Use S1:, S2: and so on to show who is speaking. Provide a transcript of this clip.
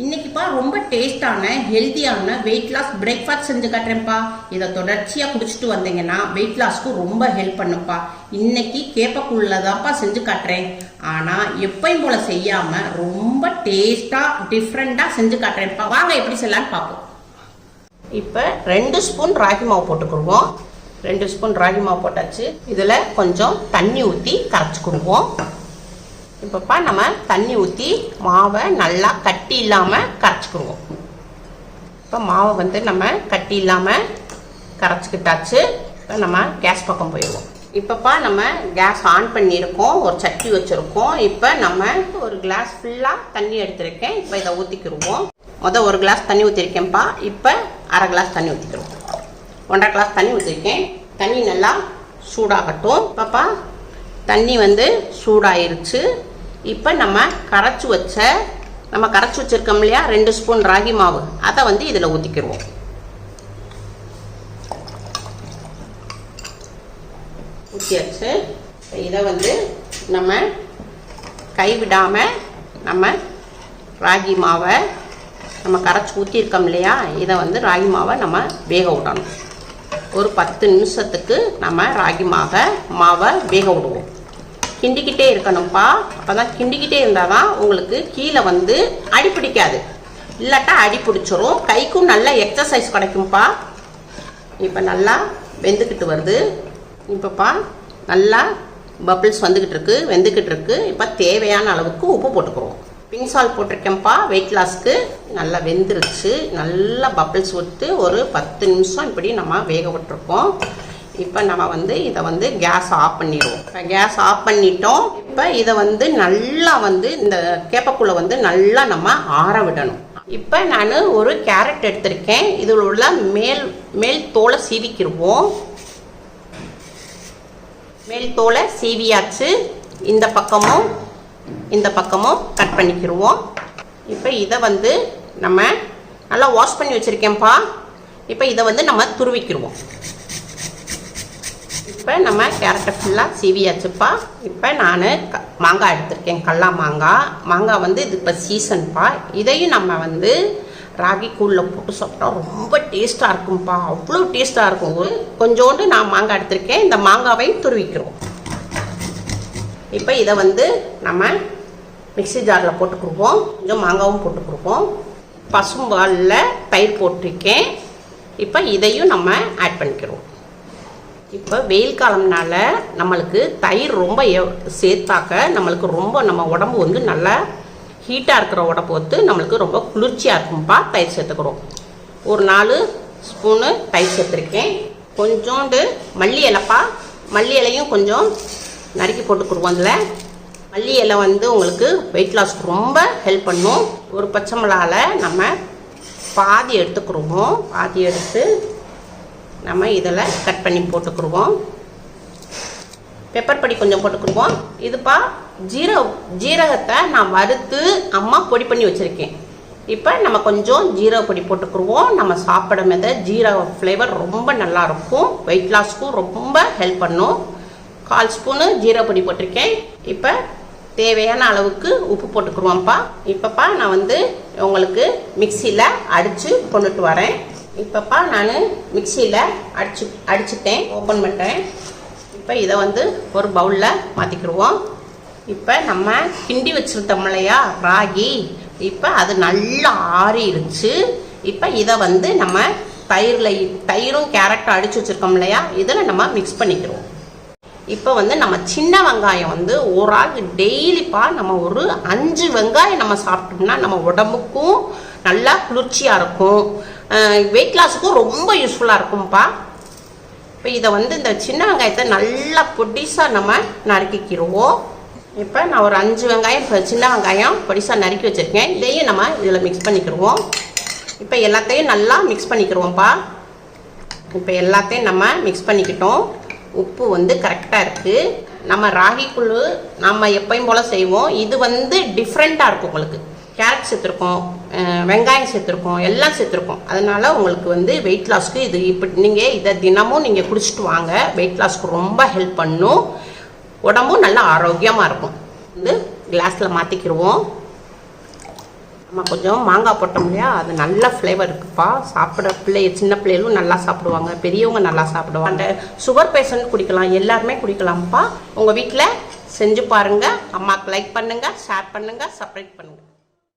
S1: இன்னைக்குப்பா ரொம்ப டேஸ்டான ஹெல்த்தியான வெயிட் லாஸ் பிரேக்ஃபாஸ்ட் செஞ்சு காட்டுறேன்ப்பா. இதை தொடர்ச்சியாக குடிச்சிட்டு வந்தீங்கன்னா வெயிட் லாஸ்க்கு ரொம்ப ஹெல்ப் பண்ணுப்பா. இன்னைக்கு கேப்பக்குள்ளதான்ப்பா செஞ்சு காட்டுறேன். ஆனால் எப்பயும் போல செய்யாமல் ரொம்ப டேஸ்டாக டிஃப்ரெண்ட்டாக செஞ்சு காட்டுறேன்ப்பா. வாங்க எப்படி செய்யலான்னு பார்ப்போம். இப்போ 2 ஸ்பூன் ராகி மாவு போட்டுக்கிடுவோம். 2 ஸ்பூன் ராகி மாவு போட்டாச்சு. இதில் கொஞ்சம் தண்ணி ஊற்றி கரைச்சிக்கிடுவோம். இப்போப்பா நம்ம தண்ணி ஊற்றி மாவை நல்லா கட்டி இல்லாமல் கரைச்சிக்கிடுவோம். இப்போ மாவை வந்து நம்ம கட்டி இல்லாமல் கரைச்சிக்கிட்டாச்சு. இப்போ நம்ம கேஸ் பக்கம் போயிடுவோம். இப்போப்பா நம்ம கேஸ் ஆன் பண்ணியிருக்கோம், ஒரு சட்டி வச்சுருக்கோம். இப்போ நம்ம ஒரு கிளாஸ் ஃபுல்லாக தண்ணி எடுத்துருக்கேன். இப்போ இதை ஊற்றிக்கிடுவோம். ஒரு கிளாஸ் தண்ணி ஊற்றிருக்கேன்ப்பா. இப்போ அரை கிளாஸ் தண்ணி ஊற்றிக்கிடுவோம். 1.5 கிளாஸ் தண்ணி ஊற்றிருக்கேன். தண்ணி நல்லா சூடாகட்டும். இப்போப்பா தண்ணி வந்து சூடாயிருச்சு. இப்போ நம்ம கரைச்சி வச்சிருக்கோம் இல்லையா 2 ஸ்பூன் ராகி மாவு, அதை வந்து இதில் ஊற்றிக்கிடுவோம். ஊற்றியாச்சு. இதை வந்து நம்ம கைவிடாமல் நம்ம ராகி மாவை நம்ம கரைச்சி ஊற்றிருக்கோம் இல்லையா, இதை வந்து ராகி மாவை நம்ம வேக விடணும். ஒரு 10 நிமிஷத்துக்கு நம்ம ராகி மாவை வேக விடுவோம். கிண்டிக்கிட்டே இருக்கணும்ப்பா. அப்போ தான் கிண்டிக்கிட்டே இருந்தால் தான் உங்களுக்கு கீழே வந்து அடி பிடிக்காது, இல்லாட்டா அடி பிடிச்சிரும். கைக்கும் நல்லா எக்ஸசைஸ் கிடைக்கும்ப்பா. இப்போ நல்லா வெந்துக்கிட்டு வருது. இப்போப்பா நல்லா பபிள்ஸ் வெந்துக்கிட்டு இருக்கு. இப்போ தேவையான அளவுக்கு உப்பு போட்டுக்குருவோம். பிங்க் சால்ட் போட்டிருக்கேன்ப்பா வெயிட் லாஸ்க்கு. நல்லா வெந்துருச்சு. நல்லா பபிள்ஸ் விட்டு ஒரு 10 நிமிஷம் இப்படி நம்ம வேக விட்டுருக்கோம். இப்போ நம்ம வந்து இதை வந்து கேஸ் ஆஃப் பண்ணிடுவோம். இப்போ கேஸ் ஆஃப் பண்ணிட்டோம். இப்போ இதை வந்து நல்லா வந்து இந்த கேப்பக்குள்ளே வந்து நல்லா நம்ம ஆற விடணும். இப்போ நான் ஒரு கேரட் எடுத்திருக்கேன். இதில் உள்ள மேல் தோலை சீவிக்கிடுவோம். மேல் தோலை சீவியாச்சு. இந்த பக்கமும் கட் பண்ணிக்கிடுவோம். இப்போ இதை வந்து நம்ம நல்லா வாஷ் பண்ணி வச்சுருக்கேன்ப்பா. இப்போ இதை வந்து நம்ம துருவிக்கிடுவோம். இப்போ நம்ம கேரட்டை ஃபுல்லாக சீவியாச்சுப்பா. இப்போ நான் மாங்காய் எடுத்திருக்கேன், கடலா மாங்காய் வந்து இது இப்போ சீசன்ப்பா. இதையும் நம்ம வந்து ராகி கூழில் போட்டு சாப்பிட்டா ரொம்ப டேஸ்ட்டாக இருக்கும்ப்பா. அவ்வளோ டேஸ்ட்டாக இருக்கும். கொஞ்சோண்டு நான் மாங்காய் எடுத்திருக்கேன். இந்த மாங்காவையும் துருவிக்கிறோம். இப்போ இதை வந்து நம்ம மிக்ஸி ஜாரில் போட்டுக்கிடுவோம். கொஞ்சம் மாங்காவும் போட்டுக்கிடுவோம். பசும்பாலில் தயிர் போட்டிருக்கேன். இப்போ இதையும் நம்ம ஆட் பண்ணிக்கிறோம். இப்போ வெயில் காலம்னால நம்மளுக்கு தயிர் ரொம்ப சேர்த்தாக்க நம்மளுக்கு ரொம்ப நம்ம உடம்பு வந்து நல்லா ஹீட்டாக இருக்கிற உடம்பு வந்து நம்மளுக்கு ரொம்ப குளிர்ச்சியாக இருக்கும்ப்பா. தயிர் சேர்த்துக்கிறோம். ஒரு 4 ஸ்பூனு தயிர் சேர்த்துருக்கேன். கொஞ்சோண்டு மல்லி இலைப்பா. மல்லி இலையும் கொஞ்சம் நறுக்கி போட்டுக்கிடுவோம். அதில் மல்லி இலை வந்து உங்களுக்கு வெயிட் லாஸ்க்கு ரொம்ப ஹெல்ப் பண்ணும். ஒரு பச்சை மிளகாவில் நம்ம பாதி எடுத்துக்கிடுவோம். பாதி எடுத்து நம்ம இதில் கட் பண்ணி போட்டுக்கிடுவோம். பெப்பர் பொடி கொஞ்சம் போட்டுக்கிடுவோம். இதுப்பா ஜீரகத்தை நான் வறுத்து அம்மா பொடி பண்ணி வச்சுருக்கேன். இப்போ நம்ம கொஞ்சம் ஜீரக பொடி போட்டுக்கிடுவோம். நம்ம சாப்பிடும் ஜீரக ஃப்ளேவர் ரொம்ப நல்லாயிருக்கும். வெயிட் லாஸ்க்கும் ரொம்ப ஹெல்ப் பண்ணும். 1/4 ஸ்பூனு ஜீரக பொடி போட்டிருக்கேன். இப்போ தேவையான அளவுக்கு உப்பு போட்டுக்கிடுவோம்ப்பா. இப்போப்பா நான் வந்து உங்களுக்கு மிக்சியில் அடித்து கொண்டுட்டு வரேன். இப்போப்பா நான் மிக்சியில் அடிச்சுட்டேன், ஓப்பன் பண்ணுறேன். இப்போ இதை வந்து ஒரு பவுலில் மாற்றிக்கிடுவோம். இப்போ நம்ம கிண்டி வச்சுருந்தோம் இல்லையா ராகி, இப்போ அது நல்லா ஆறிடுச்சு. இப்போ இதை வந்து நம்ம தயிரும் கேரட்டும் அடித்து வச்சுருக்கோம் இல்லையா, இதில் நம்ம மிக்ஸ் பண்ணிக்கிடுவோம். இப்போ வந்து நம்ம சின்ன வெங்காயம் வந்து ஒரு ஆளுக்கு டெய்லிப்பா நம்ம ஒரு 5 வெங்காயம் நம்ம சாப்பிட்டோம்னா நம்ம உடம்புக்கும் நல்லா குளிர்ச்சியாக இருக்கும். வெயிட் லாஸுக்கும் ரொம்ப யூஸ்ஃபுல்லாக இருக்கும்ப்பா. இப்போ இதை வந்து இந்த சின்ன வெங்காயத்தை நல்லா பொடிசாக நம்ம நறுக்கிக்கிடுவோம். இப்போ நான் ஒரு 5 வெங்காயம் சின்ன வெங்காயம் பொடிசாக நறுக்கி வச்சுருக்கேன். இதையும் நம்ம இதில் மிக்ஸ் பண்ணிக்கிடுவோம். இப்போ எல்லாத்தையும் நல்லா மிக்ஸ் பண்ணிக்கிடுவோம்ப்பா. இப்போ எல்லாத்தையும் நம்ம மிக்ஸ் பண்ணிக்கிட்டோம். உப்பு வந்து கரெக்டாக இருக்குது. நம்ம ராகி கூழ் நம்ம எப்பயும் போல் செய்வோம். இது வந்து டிஃப்ரெண்ட்டாக இருக்கும் உங்களுக்கு. கேரட் சேர்த்துருக்கோம், வெங்காயம் சேர்த்துருக்கோம், எல்லாம் சேர்த்துருக்கோம். அதனால உங்களுக்கு வந்து வெயிட் லாஸ்க்கு இது இப்படி நீங்கள் இதை தினமும் நீங்கள் குடிச்சிட்டு வாங்க. வெயிட் லாஸ்க்கு ரொம்ப ஹெல்ப் பண்ணும், உடம்பும் நல்லா ஆரோக்கியமாக இருக்கும். வந்து கிளாஸில் மாற்றிக்கிடுவோம். நம்ம கொஞ்சம் மாங்காய் போட்டோம் இல்லையா, அது நல்ல ஃப்ளேவர் இருக்குப்பா. சாப்பிட்ற சின்ன பிள்ளைகளும் நல்லா சாப்பிடுவாங்க, பெரியவங்க நல்லா சாப்பிடுவாங்க. சுகர் பேஷண்ட் குடிக்கலாம், எல்லாருமே குடிக்கலாம்ப்பா. உங்கள் வீட்டில் செஞ்சு பாருங்கள். அம்மாவுக்கு லைக் பண்ணுங்கள், ஷேர் பண்ணுங்கள், சப்ஸ்கிரைப் பண்ணுங்கள்.